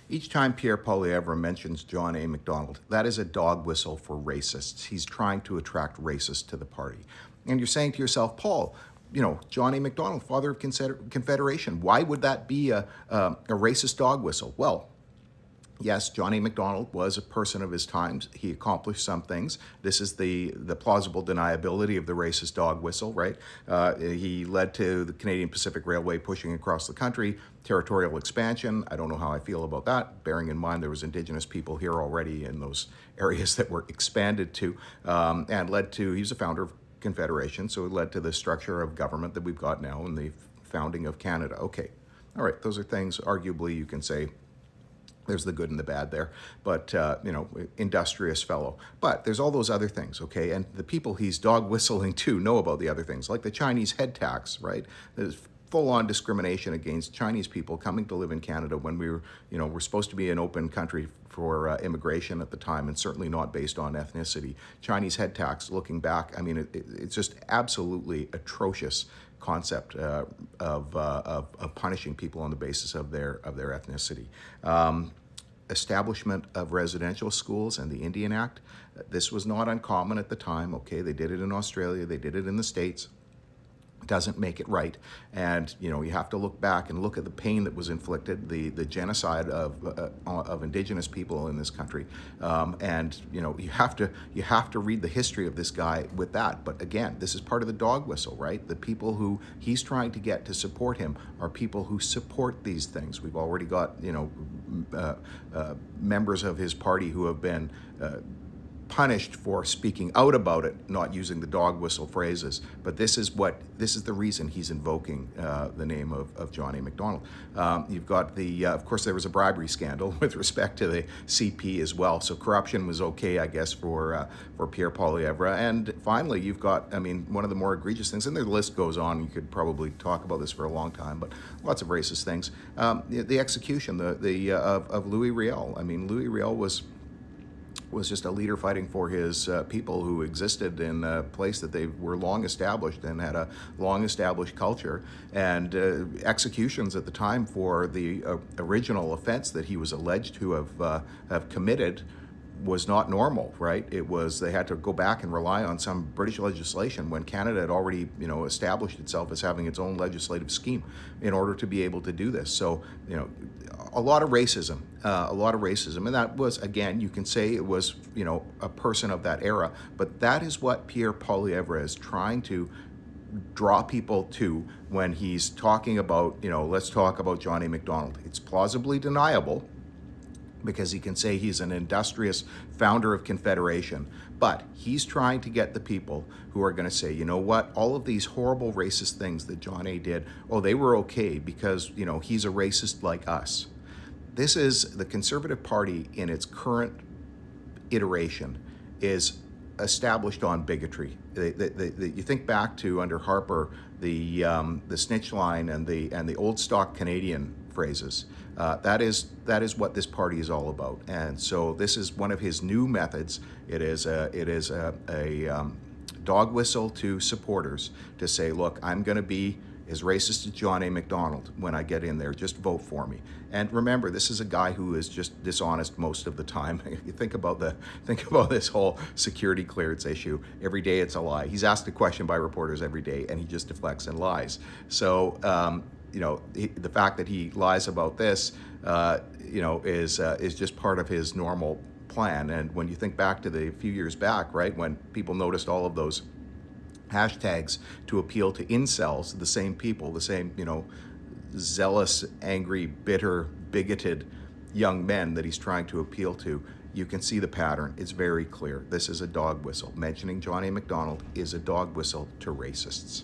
Each time Pierre Poilievre mentions John A. MacDonald, that is a dog whistle for racists. He's trying to attract racists to the party. And you're saying to yourself, Paul, John A. MacDonald, father of Confederation, why would that be a racist dog whistle? Well, yes, John A. MacDonald was a person of his times. He accomplished some things. This is the plausible deniability of the racist dog whistle, right? He led to the Canadian Pacific Railway pushing across the country, territorial expansion. I don't know how I feel about that, bearing in mind there was Indigenous people here already in those areas that were expanded to, and led to, he was a founder of Confederation, so it led to the structure of government that we've got now and the founding of Canada. Okay, all right, those are things arguably you can say there's the good and the bad there, but, industrious fellow. But there's all those other things, okay? And the people he's dog whistling to know about the other things, like the Chinese head tax, right? There's full-on discrimination against Chinese people coming to live in Canada when we're supposed to be an open country for immigration at the time, and certainly not based on ethnicity. Chinese head tax, looking back, I mean, it's just absolutely atrocious concept of punishing people on the basis of their ethnicity. Establishment of residential schools and the Indian Act. This was not uncommon at the time. Okay, they did it in Australia, they did it in the States. Doesn't make it right, and you have to look back and look at the pain that was inflicted, the genocide of Indigenous people in this country, and you have to read the history of this guy with that. But again, this is part of the dog whistle, right? The people who he's trying to get to support him are people who support these things. We've already got members of his party who have been punished for speaking out about it, not using the dog whistle phrases. But this is the reason he's invoking the name of John A. MacDonald. You've got of course, there was a bribery scandal with respect to the CP as well. So corruption was okay, I guess, for Pierre Poilievre. And finally, you've got, one of the more egregious things, and the list goes on. You could probably talk about this for a long time, but lots of racist things. The execution, of Louis Riel. Louis Riel was just a leader fighting for his people who existed in a place that they were long established and had a long established culture. And executions at the time for the original offense that he was alleged to have committed was not normal, right? It was, they had to go back and rely on some British legislation when Canada had already, established itself as having its own legislative scheme in order to be able to do this. So, a lot of racism, and that was, again, you can say it was, a person of that era, but that is what Pierre Poilievre is trying to draw people to when he's talking about, let's talk about John A. MacDonald. It's plausibly deniable, because he can say he's an industrious founder of Confederation, but he's trying to get the people who are going to say, you know what, all of these horrible racist things that John A. did, they were okay because, he's a racist like us. This is the Conservative Party in its current iteration is established on bigotry. You think back to under Harper, the snitch line and the old stock Canadian phrases. That is what this party is all about, and so this is one of his new methods. It is a dog whistle to supporters to say, look, I'm going to be as racist as John A. MacDonald when I get in there. Just vote for me. And remember, this is a guy who is just dishonest most of the time. You think about this whole security clearance issue. Every day it's a lie. He's asked a question by reporters every day, and he just deflects and lies. So the fact that he lies about this, is just part of his normal plan. And when you think back to the few years back, right, when people noticed all of those hashtags to appeal to incels, the same people, the same, zealous, angry, bitter, bigoted young men that he's trying to appeal to, you can see the pattern. It's very clear. This is a dog whistle. Mentioning John A. MacDonald is a dog whistle to racists.